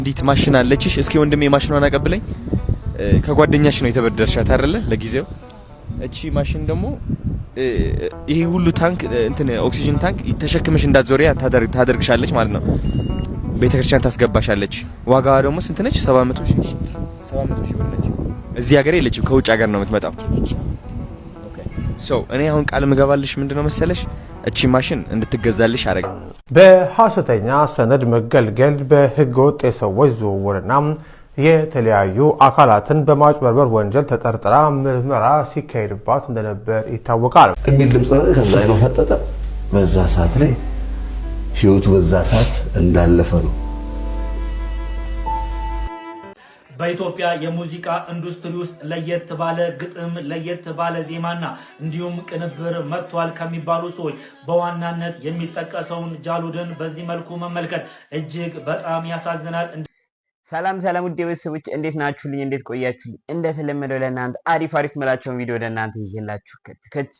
እንዴት ማሽን አለችሽ? እስኪ ወንድሜ ማሽኗን አቀብለኝ። ከጓደኛሽ ነው የተበደርሻት አይደለ? ለጊዜው እቺ ማሽን ደግሞ ይሄ ሁሉ ታንክ እንትን ኦክሲጅን ታንክ ተሸክመሽ እንዳትዞሪ ታደርግሻለች ማለት ነው። ቤተክርስቲያን ታስገባሻለች። ዋጋዋ ደግሞ ስንት ነች? 700 ሺህ ብር ነች። እዚህ ሀገር የለችም፣ ከውጭ ሀገር ነው የምትመጣው። እኔ አሁን ቃል ምገባልሽ ምንድነው መሰለሽ እቺ ማሽን እንድትገዛልሽ አረግ። በሐሰተኛ ሰነድ መገልገል በህገወጥ የሰዎች ዝውውርና የተለያዩ አካላትን በማጭበርበር ወንጀል ተጠርጥራ ምርመራ ሲካሄድባት እንደነበር ይታወቃል። የሚል ድምጽ ነው። ከዛ ነው ፈጠጠ። በዛ ሰዓት ላይ ህይወቱ በዛ ሰዓት እንዳለፈ ነው። በኢትዮጵያ የሙዚቃ ኢንዱስትሪ ውስጥ ለየት ባለ ግጥም ለየት ባለ ዜማና እንዲሁም ቅንብር መጥቷል ከሚባሉ ሰዎች በዋናነት የሚጠቀሰውን ጃሉድን በዚህ መልኩ መመልከት እጅግ በጣም ያሳዝናል። ሰላም ውድ ቤተሰቦች እንዴት ናችሁልኝ? እንዴት ቆያችሁልኝ? እንደተለመደው ለእናንተ አሪፍ መላቸውን ቪዲዮ ለእናንተ ይዤላችሁ ከች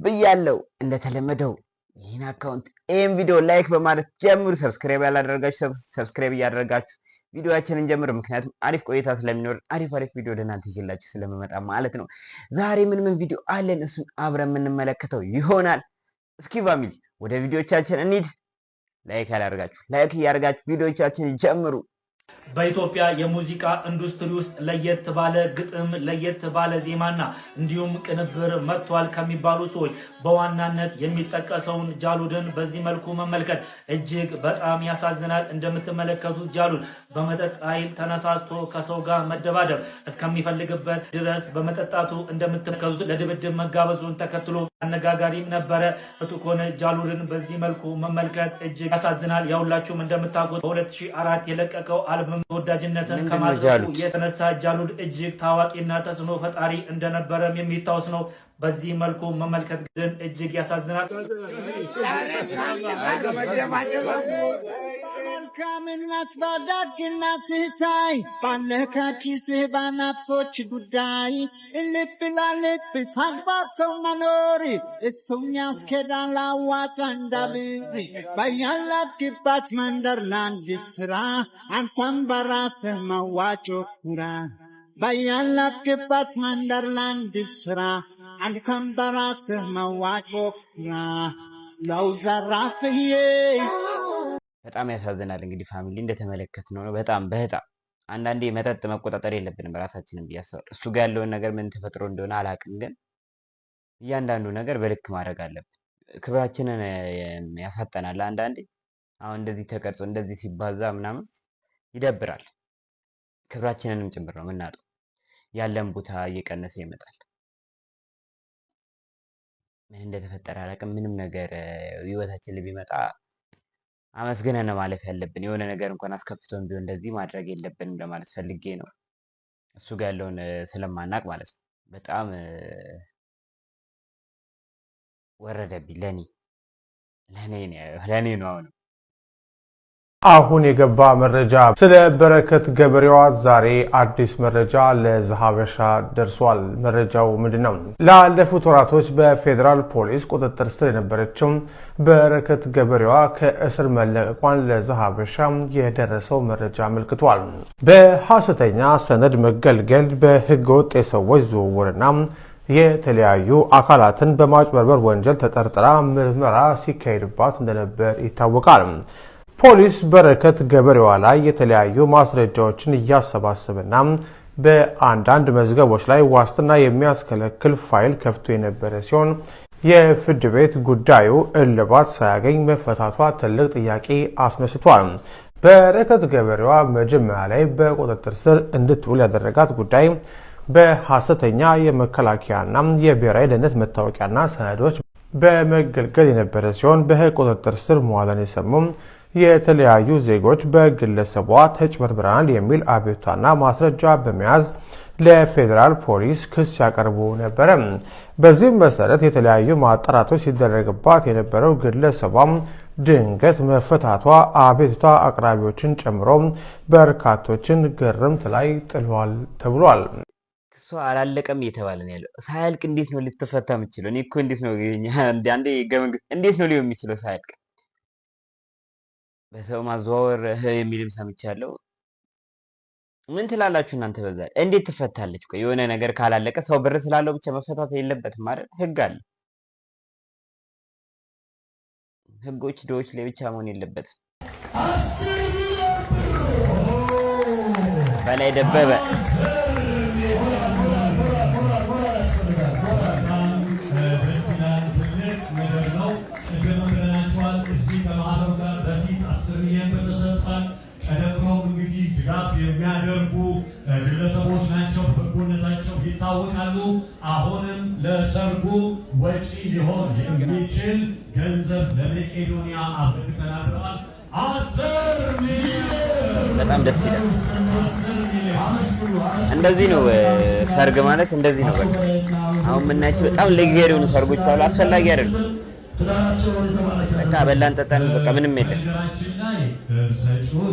ብያለሁ። እንደተለመደው ይህን አካውንት ይህን ቪዲዮ ላይክ በማለት ጀምሩ። ሰብስክራይብ ያላደረጋችሁ ሰብስክራይብ እያደረጋችሁ ቪዲዮአችንን ጀምሩ። ምክንያቱም አሪፍ ቆይታ ስለሚኖር አሪፍ ቪዲዮ ለእናንተ ይዤላችሁ ስለመመጣ ማለት ነው። ዛሬ ምን ቪዲዮ አለን እሱን አብረን የምንመለከተው ይሆናል። እስኪ ፋሚሊ ወደ ቪዲዮቻችን እንሂድ። ላይክ ያላደረጋችሁ ላይክ እያደረጋችሁ ቪዲዮቻችንን ጀምሩ። በኢትዮጵያ የሙዚቃ ኢንዱስትሪ ውስጥ ለየት ባለ ግጥም ለየት ባለ ዜማና እንዲሁም ቅንብር መጥቷል ከሚባሉ ሰዎች በዋናነት የሚጠቀሰውን ጃሉድን በዚህ መልኩ መመልከት እጅግ በጣም ያሳዝናል። እንደምትመለከቱት ጃሉድ በመጠጥ ኃይል ተነሳስቶ ከሰው ጋር መደባደብ እስከሚፈልግበት ድረስ በመጠጣቱ እንደምትመለከቱት ለድብድብ መጋበዙን ተከትሎ አነጋጋሪም ነበረ። እቱኮነ ጃሉድን በዚህ መልኩ መመልከት እጅግ ያሳዝናል። ያውላችሁም እንደምታውቁት በ2004 የለቀቀው አልበም ተወዳጅነትን ከማድረጉ የተነሳ ጃሉድ እጅግ ታዋቂና ተጽዕኖ ፈጣሪ እንደነበረም የሚታወስ ነው። በዚህ መልኩ መመልከት ግን እጅግ ያሳዝናል። መልካምነት በደግነት ታይ ባለከኪስህ በነፍሶች ጉዳይ ልብ ለልብ ተግባብተው መኖር እሱም ያስኬዳል አዋጣ እንዳብር በያለብክበት መንደር ለአንድ ስራ አንተም በራስህ መዋጮ ኩራ በያለብክበት መንደር ለአንድ ስራ አንተም በራስህ መዋጮ ኩራ ለውዘራፍዬ በጣም ያሳዝናል። እንግዲህ ፋሚሊ እንደተመለከት ነው። በጣም አንዳንዴ መጠጥ መቆጣጠር የለብንም በራሳችንን ቢያሰው እሱ ጋር ያለውን ነገር ምን ተፈጥሮ እንደሆነ አላውቅም፣ ግን እያንዳንዱ ነገር በልክ ማድረግ አለብን። ክብራችንን ያሳጠናል አንዳንዴ። አሁን እንደዚህ ተቀርጾ እንደዚህ ሲባዛ ምናምን ይደብራል። ክብራችንንም ጭምር ነው የምናጠው። ያለን ቦታ እየቀነሰ ይመጣል። ምን እንደተፈጠረ አላውቅም። ምንም ነገር ህይወታችን ላይ ቢመጣ አመስግነን ማለፍ ያለብን። የሆነ ነገር እንኳን አስከፍቶን ቢሆን እንደዚህ ማድረግ የለብንም ለማለት ፈልጌ ነው። እሱ ጋር ያለውን ስለማናቅ ማለት ነው። በጣም ወረደብኝ። ለኔ ነው አሁን የገባ መረጃ ስለ በረከት ገበሬዋ ዛሬ አዲስ መረጃ ለዘሀበሻ ደርሷል። መረጃው ምንድነው? ላለፉት ወራቶች በፌዴራል ፖሊስ ቁጥጥር ስር የነበረችው በረከት ገበሬዋ ከእስር መለቀቋን ለዘሀበሻ የደረሰው መረጃ አመልክቷል። በሐሰተኛ ሰነድ መገልገል በህገወጥ የሰዎች ዝውውርና የተለያዩ አካላትን በማጭበርበር ወንጀል ተጠርጥራ ምርመራ ሲካሄድባት እንደነበር ይታወቃል። ፖሊስ በረከት ገበሬዋ ላይ የተለያዩ ማስረጃዎችን እያሰባሰበና በአንዳንድ መዝገቦች ላይ ዋስትና የሚያስከለክል ፋይል ከፍቶ የነበረ ሲሆን የፍርድ ቤት ጉዳዩ እልባት ሳያገኝ መፈታቷ ትልቅ ጥያቄ አስነስቷል። በረከት ገበሬዋ መጀመሪያ ላይ በቁጥጥር ስር እንድትውል ያደረጋት ጉዳይ በሐሰተኛ የመከላከያና የብሔራዊ ደህንነት መታወቂያና ሰነዶች በመገልገል የነበረ ሲሆን በቁጥጥር ስር መዋሏን የሰሙ የተለያዩ ዜጎች በግለሰቧ ተጭበርብረናል የሚል አቤቱታና ማስረጃ በመያዝ ለፌዴራል ፖሊስ ክስ ያቀርቡ ነበር። በዚህም መሰረት የተለያዩ ማጣራቶች ሲደረግባት የነበረው ግለሰቧም ድንገት መፈታቷ አቤቱታ አቅራቢዎችን ጨምሮ በርካቶችን ግርምት ላይ ጥሏል ተብሏል። ክሱ አላለቀም እየተባለ ነው ያለው። ሳያልቅ እንዴት ነው ልትፈታ የምችለው? እኔ እኮ እንዴት ነው ሊሆን የሚችለው ሳያልቅ? በሰው ማዘዋወር የሚልም ሰምቻለሁ። ምን ትላላችሁ እናንተ? በዛ እንዴት ትፈታለች? ቆይ የሆነ ነገር ካላለቀ ሰው ብር ስላለው ብቻ መፈታት የለበትም ማለት ህግ አለ። ህጎች ድሆች ላይ ብቻ መሆን የለበትም። በላይ ደበበ የሚያደርጉ ግለሰቦች ናቸው። በጎነታቸው ይታወቃሉ። አሁንም ለሰርጉ ወጪ ሊሆን የሚችል ገንዘብ ለመቄዶንያ አበርክተናል ብለዋል። 10 ሚሊዮን በጣም ደስ ይላል። እንደዚህ ነው ሰርግ ማለት እንደዚህ ነው። በቃ አሁን የምናያቸው በጣም ለጊዜያዊ የሆኑ ሰርጎች አሉ። አስፈላጊ አይደሉም። በቃ በላን ጠጣን፣ በቃ ምንም የለም።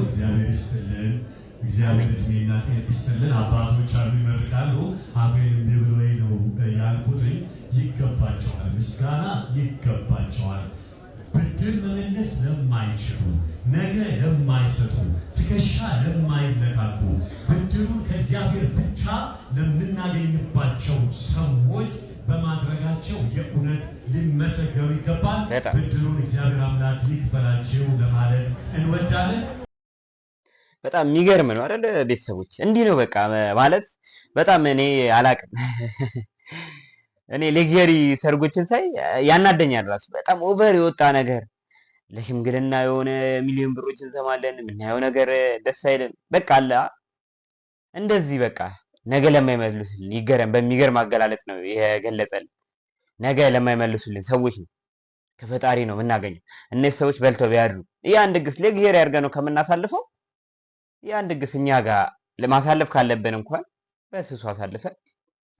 እግዚአብሔር ይስጥልን፣ እግዚአብሔር እድሜና ጤና ይስጥልን። አባቶች አሉ ይመርቃሉ። አፌን እንዲህ ብሎኝ ነው ያልኩት። ይገባቸዋል፣ ምስጋና ይገባቸዋል። ብድር መመለስ ለማይችሉ ነገ ለማይሰጡ ትከሻ ለማይነካኩ ብድሩን ከእግዚአብሔር ብቻ ለምናገኝባቸው ሰዎች በማድረጋቸው የእውነት ሊመሰገኑ ይገባል። ብድሩን እግዚአብሔር አምላክ ይክፈላቸው ለማለት እንወዳለን። በጣም የሚገርም ነው አይደል? ቤተሰቦች እንዲህ ነው በቃ ማለት በጣም እኔ አላቅም። እኔ ሌግሪ ሰርጎችን ሳይ ያናደኛል ራሱ በጣም ኦቨር የወጣ ነገር ለሽምግልና የሆነ ሚሊዮን ብሮች እንሰማለን። የምናየው ነገር ደስ አይልም። በቃ አለ እንደዚህ በቃ ነገ ለማይመልሱልን ይገረም በሚገርም አገላለጽ ነው የገለጸልን። ነገ ለማይመልሱልን ሰዎች ነው ከፈጣሪ ነው የምናገኘው። እነዚህ ሰዎች በልተው ቢያድሩ ያን ድግስ ለጊዜ ያርገ ነው ከምናሳልፈው ያን ድግስ እኛ ጋር ለማሳለፍ ካለብን እንኳን በስሱ አሳልፈን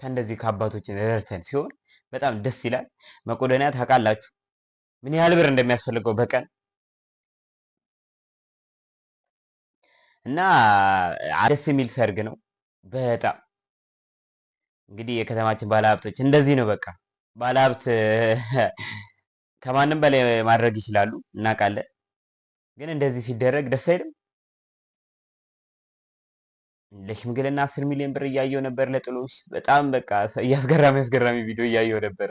ከእንደዚህ ከአባቶችን ረድተን ሲሆን በጣም ደስ ይላል። መቄዶንያ ታውቃላችሁ ምን ያህል ብር እንደሚያስፈልገው በቀን እና ደስ የሚል ሰርግ ነው። በጣም እንግዲህ የከተማችን ባለሀብቶች እንደዚህ ነው በቃ ባለሀብት ከማንም በላይ ማድረግ ይችላሉ እናውቃለን። ግን እንደዚህ ሲደረግ ደስ አይልም? ለሽምግልና 10 ሚሊዮን ብር እያየው ነበር ለጥሎሽ በጣም በቃ አስገራሚ ቪዲዮ እያየው ነበር።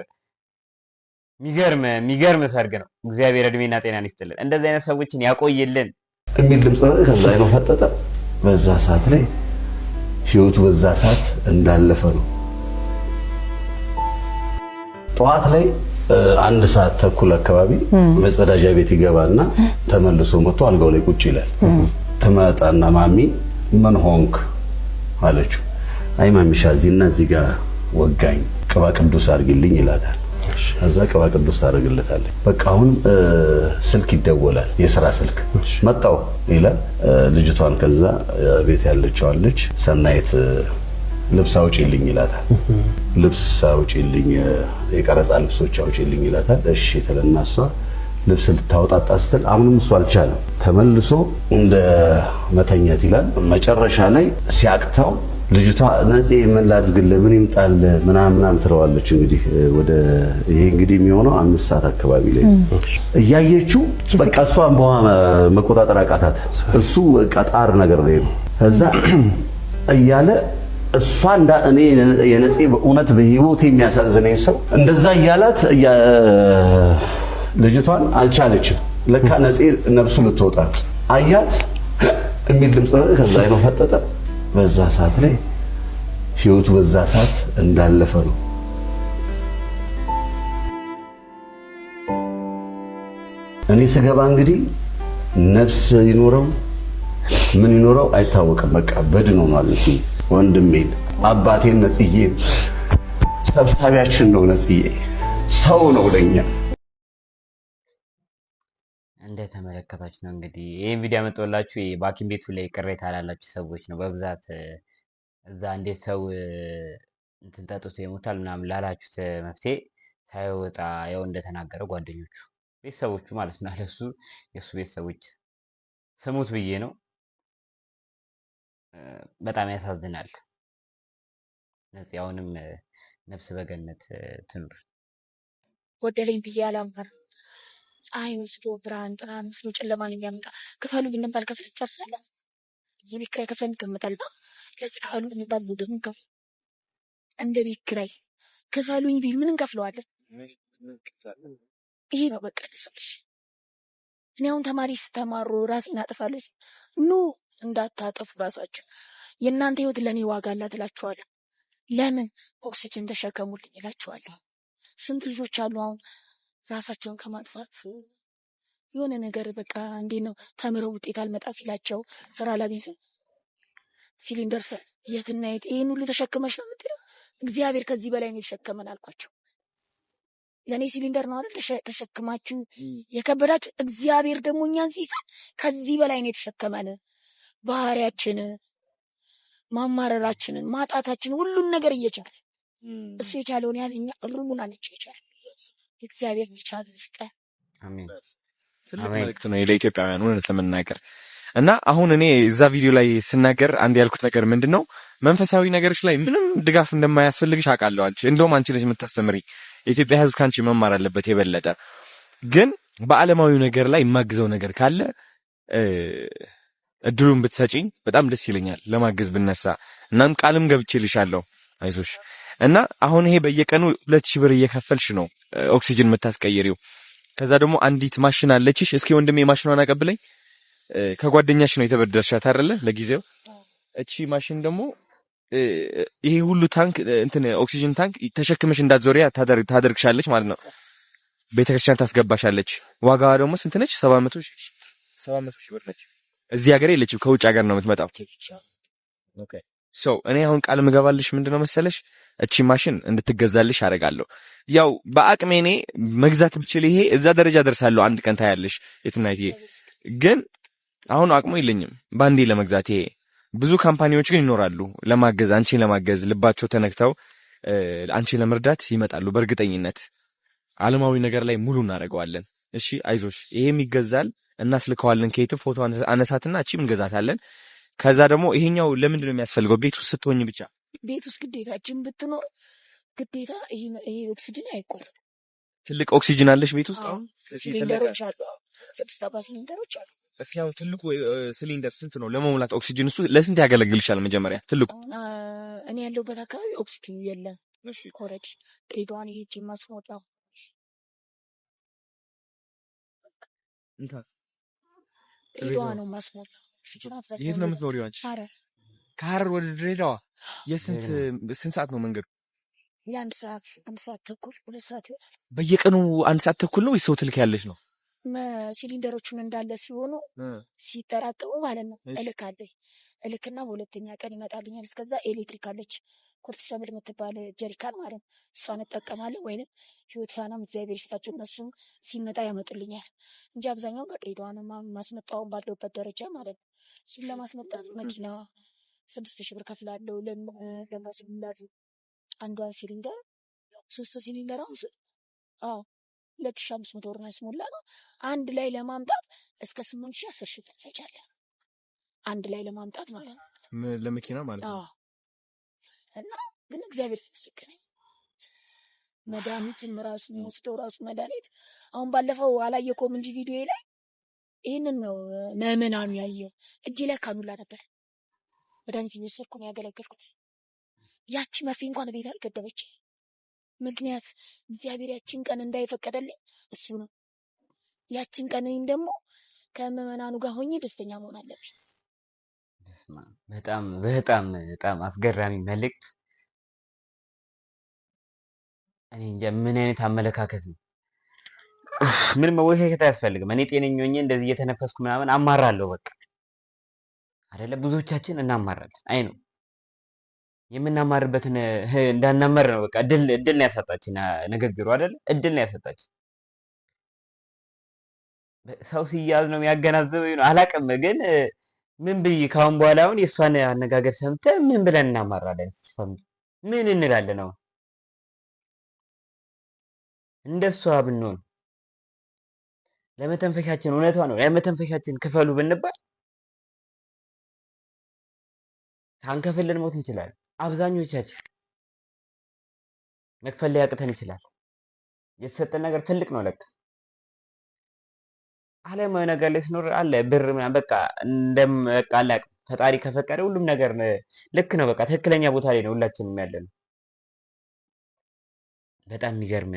የሚገርም ሰርግ ነው። እግዚአብሔር እድሜና ጤናን ይስጥልን፣ እንደዚህ አይነት ሰዎችን ያቆይልን የሚል ድምጽ ነው። ከዛ አይኑ ፈጠጠ። በዛ ሰዓት ላይ ህይወቱ በዛ ሰዓት እንዳለፈ ነው። ጠዋት ላይ 1 ሰዓት ተኩል አካባቢ መጸዳጃ ቤት ይገባና ተመልሶ መጥቶ አልጋው ላይ ቁጭ ይላል። ትመጣና ማሚ ምን ሆንክ አለችው። አይ ማሚሻ እዚህና እዚህ ጋር ወጋኝ ቅባ ቅዱስ አድርግልኝ ይላታል። ከዛ ቅባ ቅዱስ ታደርግለታለች። በቃ አሁን ስልክ ይደወላል፣ የሥራ ስልክ መጣው ይላል። ልጅቷን ከዛ ቤት ያለችዋለች ሰናይት ልብስ አውጪልኝ ይላታል። ልብስ አውጪልኝ፣ የቀረጻ ልብሶች አውጪልኝ ይላታል። እሺ ትልና እሷ ልብስ ልታወጣጣ ስትል አሁንም እሱ አልቻለም። ተመልሶ እንደ መተኛት ይላል። መጨረሻ ላይ ሲያቅተው ልጅቷ ነፂ ምን ላድርግልህ ምን ይምጣል ምናምን ትለዋለች። እንግዲህ ወደ ይሄ እንግዲህ የሚሆነው 5 ሰዓት አካባቢ ላይ እያየችው በቃ እሷን መቆጣጠር አቃታት። እሱ በቃ ጣር ነገር ላይ ነው። ከዛ እያለ እሷ እኔ የነፂ በእውነት በህይወት የሚያሳዝነኝ ሰው እንደዛ እያላት ልጅቷን አልቻለችም። ለካ ነፂ ነፍሱ ልትወጣ አያት የሚል ድምጽ ነው። ከዛ አይኑ ፈጠጠ። በዛ ሰዓት ላይ ህይወቱ በዛ ሰዓት እንዳለፈ ነው። እኔ ስገባ እንግዲህ ነፍስ ይኖረው ምን ይኖረው አይታወቅም። በቃ በድን ሆኗል። ነፂ ወንድሜን አባቴን ነፂዬን ሰብሳቢያችን ነው። ነፂዬ ሰው ነው ለኛ። እንደተመለከታችሁ ነው እንግዲህ ይሄን ቪዲዮ ያመጣሁላችሁ በሐኪም ቤቱ ላይ ቅሬታ ላላችሁ ሰዎች ነው በብዛት እዛ እንዴት ሰው እንትን ጠጥቶ ይሞታል ምናምን ላላችሁት መፍትሄ ሳይወጣ ያው እንደተናገረው ጓደኞቹ ቤተሰቦቹ ማለት ነው ለሱ የሱ ቤተሰቦች ስሙት ብዬ ነው። በጣም ያሳዝናል። ነፂ አሁንም ነፍስ በገነት ትኑር። ጎደለኝ ብዬ አላምንም። ፀሐይ ወስዶ ብርሃን ወስዶ ጨለማን የሚያመጣ ክፈሉ ብንባል ከፍለን ጨርሳለን። የቤት ኪራይ ከፍለን እንቀመጣለን። ለዚህ ክፈሉ ብንባል ደግሞ ከፍል እንደ ቤት ኪራይ ክፈሉኝ ቢል ምን እንከፍለዋለን? ይሄ ነው በቃ ለሰዎች። እኔ አሁን ተማሪ ስተማሩ ራሴን አጠፋለሁ ሲል ኖ እንዳታጠፉ ራሳችሁ የእናንተ ህይወት ለእኔ ዋጋ አላት እላችኋለሁ። ለምን ኦክሲጅን ተሸከሙልኝ እላችኋለሁ። ስንት ልጆች አሉ አሁን ራሳቸውን ከማጥፋት የሆነ ነገር በቃ እንዴት ነው ተምረው ውጤት አልመጣ ሲላቸው ስራ ላገኝ ሲሊንደር የትና የት ይህን ሁሉ ተሸክመሽ ነው የምትለው? እግዚአብሔር ከዚህ በላይ ነው የተሸከመን አልኳቸው። ለእኔ ሲሊንደር ነው አይደል ተሸክማችሁ የከበዳችሁ፣ እግዚአብሔር ደግሞ እኛን ሲይዘን ከዚህ በላይ ነው የተሸከመን። ባህሪያችን፣ ማማረራችንን፣ ማጣታችን ሁሉን ነገር እየቻለ እሱ የቻለውን ያህል እኛ ሩሙን አለች የቻለ እግዚአብሔር የቻለ ይስጠ። አሜን። ትልቅ መልእክት ነው ለኢትዮጵያውያን እውነት ለመናገር እና አሁን እኔ እዛ ቪዲዮ ላይ ስናገር አንድ ያልኩት ነገር ምንድነው መንፈሳዊ ነገሮች ላይ ምንም ድጋፍ እንደማያስፈልግሽ አውቃለሁ። እንደውም አንቺ ልጅ የምታስተምሪ የኢትዮጵያ ሕዝብ ካንቺ መማር አለበት የበለጠ። ግን በዓለማዊ ነገር ላይ የማግዘው ነገር ካለ እድሉን ብትሰጪኝ በጣም ደስ ይለኛል ለማገዝ ብነሳ። እናም ቃልም ገብቼልሻለሁ አይዞሽ። እና አሁን ይሄ በየቀኑ 2000 ብር እየከፈልሽ ነው ኦክሲጅን የምታስቀይሪው። ከዛ ደግሞ አንዲት ማሽን አለችሽ። እስኪ ወንድሜ ማሽኗን አቀብለኝ። ከጓደኛሽ ነው የተበደርሻት አይደለ ለጊዜው። እቺ ማሽን ደግሞ ይሄ ሁሉ ታንክ እንትን ኦክሲጅን ታንክ ተሸክመሽ እንዳትዞሪያ ታደርግሻለች ማለት ነው። ቤተክርስቲያን ታስገባሻለች። ዋጋዋ ደግሞ ስንት ነች? 700 ሺህ ብር ነች። እዚህ ሀገር የለችም፣ ከውጭ ሀገር ነው የምትመጣው። ኦኬ ሶ እኔ አሁን ቃል ምገባልሽ ምንድነው መሰለሽ እቺ ማሽን እንድትገዛልሽ አደርጋለሁ። ያው በአቅሜ እኔ መግዛት ብችል ይሄ እዛ ደረጃ ደርሳለሁ። አንድ ቀን ታያለሽ የትናይት። ግን አሁን አቅሙ የለኝም ባንዴ ለመግዛት። ይሄ ብዙ ካምፓኒዎች ግን ይኖራሉ ለማገዝ፣ አንቺን ለማገዝ ልባቸው ተነክተው አንቺን ለመርዳት ይመጣሉ። በእርግጠኝነት ዓለማዊ ነገር ላይ ሙሉ እናደርገዋለን። እሺ አይዞሽ፣ ይሄም ይገዛል፣ እናስልከዋለን። ከየትም ፎቶ አነሳትና እቺም እንገዛታለን። ከዛ ደግሞ ይሄኛው ለምንድን ነው የሚያስፈልገው? ቤት ውስጥ ስትሆኝ ብቻ። ቤት ውስጥ ግዴታችን ብትኖር ግዴታ ይሄ ኦክሲጅን አይቆርም። ትልቅ ኦክሲጅን አለሽ ቤት ውስጥ? አሁን ሲሊንደሮች አሉ፣ 6 ሲሊንደሮች አሉ። እስኪ አሁን ትልቁ ሲሊንደር ስንት ነው ለመሙላት ኦክሲጅን? እሱ ለስንት ያገለግልሻል? መጀመሪያ ትልቁ እኔ ያለሁበት አካባቢ ኦክሲጅን የለም። ኦልሬዲ ድሬዳዋን ሄጄ ማስሞላው ድሬዳዋ ነው ማስሞላው ኦክሲጅን አብዛኛው። የት ነው የምትኖሪው አንቺ? ከሐረር ወደ ድሬዳዋ ስንት ሰዓት ነው መንገዱ? የ1 ሰዓት 1 ሰዓት ተኩል 2 ሰዓት ይሆናል። በየቀኑ 1 ሰዓት ተኩል ነው ወይስ ሰው ትልክ ያለሽ ነው? ሲሊንደሮቹን እንዳለ ሲሆኑ ሲጠራቀሙ ማለት ነው እልክና በሁለተኛ ቀን ይመጣልኛል። እስከዛ ኤሌክትሪክ አለች ኮርቲሰብል የምትባል ጀሪካን ማለት ነው። እሷን እጠቀማለሁ። ወይንም ህይወት ፋናም እግዚአብሔር ይስጣቸው እነሱም ሲመጣ ያመጡልኛል እንጂ አብዛኛው ከድሬዳዋ ነው ማስመጣውን ባለውበት ደረጃ ማለት ነው። እሱን ለማስመጣት መኪና 6000 ብር ከፍላለሁ። ለማስመላት አንዷን ሲሊንደር 3 ሲሊንደር 2500 ብር ነው ያስሞላ ነው። አንድ ላይ ለማምጣት እስከ 8000 10,000 ብር ፈጃለ። አንድ ላይ ለማምጣት ማለት ነው ለመኪና ማለት ነው። እና ግን እግዚአብሔር ይመስገን መድኃኒትም ራሱ የሚወስደው ራሱ መድኃኒት አሁን ባለፈው አላየከውም እንጂ ቪዲዮ ላይ ይህንን ነው ምዕመናኑ ያየው። እጄ ላይ ካኑላ ነበር መድኃኒት እየወሰድኩ ነው ያገለገልኩት። ያቺ መርፌ እንኳን ቤት አልገደበች። ምክንያት እግዚአብሔር ያቺን ቀን እንዳይፈቀደልኝ እሱ ነው። ያቺን ቀን እኔም ደግሞ ከምዕመናኑ ጋር ሆኜ ደስተኛ መሆን አለብኝ። በጣም በጣም በጣም አስገራሚ መልእክት። እኔ እንጃ ምን አይነት አመለካከት ነው። ምንም መወሻሸት አያስፈልግም። እኔ ጤነኛ ሆኜ እንደዚህ እየተነፈስኩ ምናምን አማራለሁ። በቃ አይደለ? ብዙዎቻችን እናማራለን። አይ ነው የምናማርበትን እንዳናመር ነው። በቃ እድል ነው ያሳጣችን ንግግሩ አይደለ? እድል ነው ያሳጣችን። ሰው ሲያዝ ነው የሚያገናዘበው ነው አላውቅም። ግን ምን ብዬ ካሁን በኋላ አሁን የእሷን አነጋገር ሰምተህ ምን ብለን እናማራለን? ምን እንላለን? አሁን እንደሷ ብንሆን ለመተንፈሻችን እውነቷ ነው ለመተንፈሻችን ክፈሉ ብንባል ሳንከፍል ልንሞት እንችላለን። አብዛኞቻችን መክፈል ሊያቅተን ይችላል። የተሰጠን ነገር ትልቅ ነው ለካ። ዓለማዊ ነገር ላይ ስኖር አለ ብር ምናምን በቃ እንደም በቃ አለ ፈጣሪ ከፈቀደ ሁሉም ነገር ልክ ነው። በቃ ትክክለኛ ቦታ ላይ ነው ሁላችንም ያለነው። በጣም የሚገርም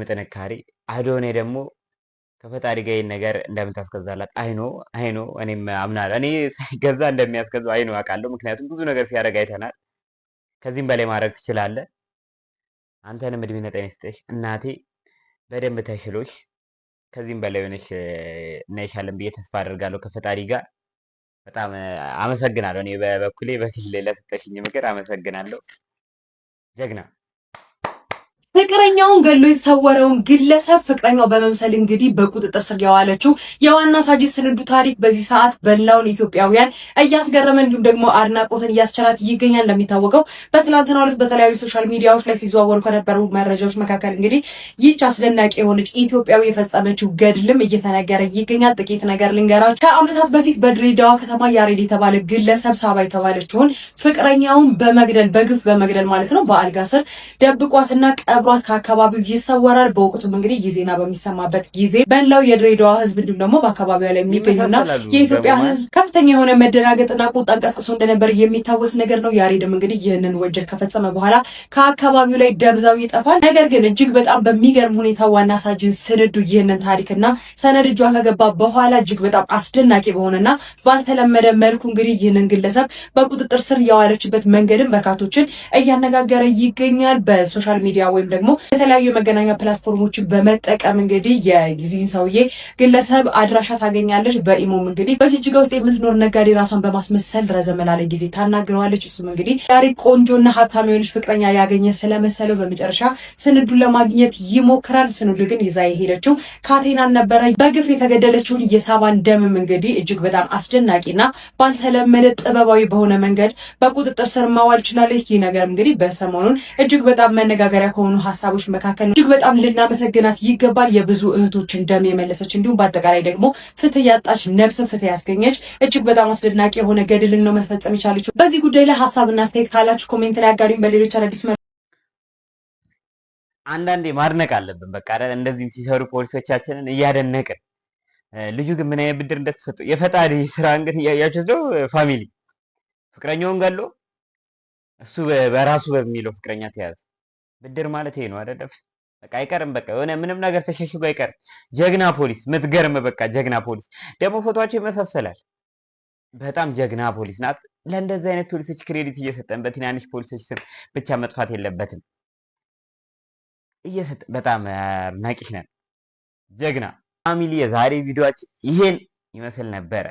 ጥንካሬ አዶናይ ደግሞ ከፈጣሪ ጋር ይሄን ነገር እንደምታስገዛላት አይኖ እኔም አምናለሁ። እኔ ሳይገዛ እንደሚያስገዛው አይኖ አውቃለሁ። ምክንያቱም ብዙ ነገር ሲያደርግ አይተናል። ከዚህም በላይ ማድረግ ትችላለህ። አንተንም እድሜና ጤና ይስጥሽ እናቴ። በደንብ ተሽሎሽ ከዚህም በላይ ሆነሽ እናይሻለን ብዬ ተስፋ አደርጋለሁ ከፈጣሪ ጋር። በጣም አመሰግናለሁ። እኔ በበኩሌ በግሌ ለሰጠሽኝ ምክር አመሰግናለሁ። ጀግና። ፍቅረኛውን ገሎ የተሰወረውን ግለሰብ ፍቅረኛው በመምሰል እንግዲህ በቁጥጥር ስር የዋለችው የዋና ሳጅን ስንዱ ታሪክ በዚህ ሰዓት በላውን ኢትዮጵያውያን እያስገረመ እንዲሁም ደግሞ አድናቆትን እያስቸራት ይገኛል። እንደሚታወቀው በትናንትናው ዕለት በተለያዩ ሶሻል ሚዲያዎች ላይ ሲዘዋወሩ ከነበሩ መረጃዎች መካከል እንግዲህ ይህች አስደናቂ የሆነች ኢትዮጵያዊ የፈጸመችው ገድልም እየተነገረ ይገኛል። ጥቂት ነገር ልንገራችሁ። ከዓመታት በፊት በድሬዳዋ ከተማ ያሬድ የተባለ ግለሰብ ሳባ የተባለችውን ፍቅረኛውን በመግደል በግፍ በመግደል ማለት ነው በአልጋ ስር ደብቋትና ቀብሯት ከአካባቢው ይሰወራል። በወቅቱም እንግዲህ ይህ ዜና በሚሰማበት ጊዜ በላው የድሬዳዋ ሕዝብ እንዲሁም ደግሞ በአካባቢው ላይ የሚገኙና የኢትዮጵያ ሕዝብ ከፍተኛ የሆነ መደናገጥና ቁጣ ቀስቅሶ እንደነበር የሚታወስ ነገር ነው። ያሬድም እንግዲህ ይህንን ወንጀል ከፈጸመ በኋላ ከአካባቢው ላይ ደብዛው ይጠፋል። ነገር ግን እጅግ በጣም በሚገርም ሁኔታ ዋና ሳጅን ስንዱ ይህንን ታሪክና ሰነድ እጇ ከገባ በኋላ እጅግ በጣም አስደናቂ በሆነና ባልተለመደ መልኩ እንግዲህ ይህንን ግለሰብ በቁጥጥር ስር የዋለችበት መንገድም በርካቶችን እያነጋገረ ይገኛል። በሶሻል ሚዲያ ወይም ደግሞ የተለያዩ የመገናኛ ፕላትፎርሞችን በመጠቀም እንግዲህ የጊዜን ሰውዬ ግለሰብ አድራሻ ታገኛለች። በኢሞም እንግዲህ በጅጅጋ ውስጥ የምትኖር ነጋዴ ራሷን በማስመሰል ረዘም ላለ ጊዜ ታናግረዋለች። እሱም እንግዲህ ያሬድ ቆንጆና ሀብታም የሆነች ፍቅረኛ ያገኘ ስለመሰለው በመጨረሻ ስንዱን ለማግኘት ይሞክራል። ስንዱ ግን ይዛ የሄደችው ካቴናን ነበረ። በግፍ የተገደለችውን የሳባን ደምም እንግዲህ እጅግ በጣም አስደናቂና ባልተለመደ ጥበባዊ በሆነ መንገድ በቁጥጥር ስር ማዋል ችላለች። ይህ ነገር እንግዲህ በሰሞኑን እጅግ በጣም መነጋገሪያ ከሆኑ ሀሳቦች መካከል እጅግ በጣም ልናመሰግናት ይገባል። የብዙ እህቶችን ደም የመለሰች እንዲሁም በአጠቃላይ ደግሞ ፍትህ ያጣች ነፍስ ፍትህ ያስገኘች እጅግ በጣም አስደናቂ የሆነ ገድልን ነው መፈጸም የቻለችው። በዚህ ጉዳይ ላይ ሀሳብና አስተያየት ካላችሁ ኮሜንት ላይ አጋሪኝ። በሌሎች አዳዲስ አንዳንዴ ማድነቅ አለብን። በቃ እንደዚህ ሲሰሩ ፖሊሶቻችንን እያደነቅን። ልጁ ግን ምን አይነት ብድር እንደተሰጡ የፈጣሪ ስራ እንግዲህ እያያችሁት ነው። ፋሚሊ ፍቅረኛውን ገሎ እሱ በራሱ በሚለው ፍቅረኛ ተያዘ። ብድር ማለት ይሄ ነው አይደለም? በቃ አይቀርም። በቃ የሆነ ምንም ነገር ተሸሽጎ አይቀርም። ጀግና ፖሊስ ምትገርም በቃ ጀግና ፖሊስ። ደግሞ ፎቶአቸው ይመሳሰላል። በጣም ጀግና ፖሊስ ናት። ለእንደዚህ አይነት ፖሊሶች ክሬዲት እየሰጠን በትናንሽ ፖሊሶች ስም ብቻ መጥፋት የለበትም። በጣም አድናቂሽ ነን። ጀግና ፋሚሊ። የዛሬ ቪዲዮአችን ይሄን ይመስል ነበረ።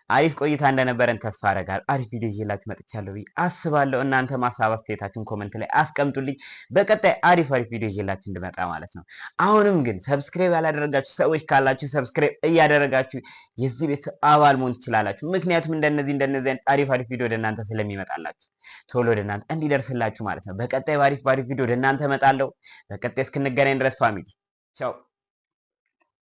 አሪፍ ቆይታ እንደነበረን ተስፋ አደርጋለሁ። አሪፍ ቪዲዮ ይዤላችሁ መጥቻለሁ ብዬ አስባለሁ። እናንተ ሀሳብ አስተያየታችሁን ኮመንት ላይ አስቀምጡልኝ። በቀጣይ አሪፍ ቪዲዮ ይዤላችሁ እንድመጣ ማለት ነው። አሁንም ግን ሰብስክራይብ ያላደረጋችሁ ሰዎች ካላችሁ ሰብስክራይብ እያደረጋችሁ የዚህ ቤተሰብ አባል መሆን ትችላላችሁ። ምክንያቱም እንደነዚህ አሪፍ ቪዲዮ ወደ እናንተ ስለሚመጣላችሁ ቶሎ ወደ እናንተ እንዲደርስላችሁ ማለት ነው። በቀጣይ አሪፍ ቪዲዮ ወደ እናንተ እመጣለሁ። በቀጣይ እስክንገናኝ ድረስ ፋሚሊ ቻው።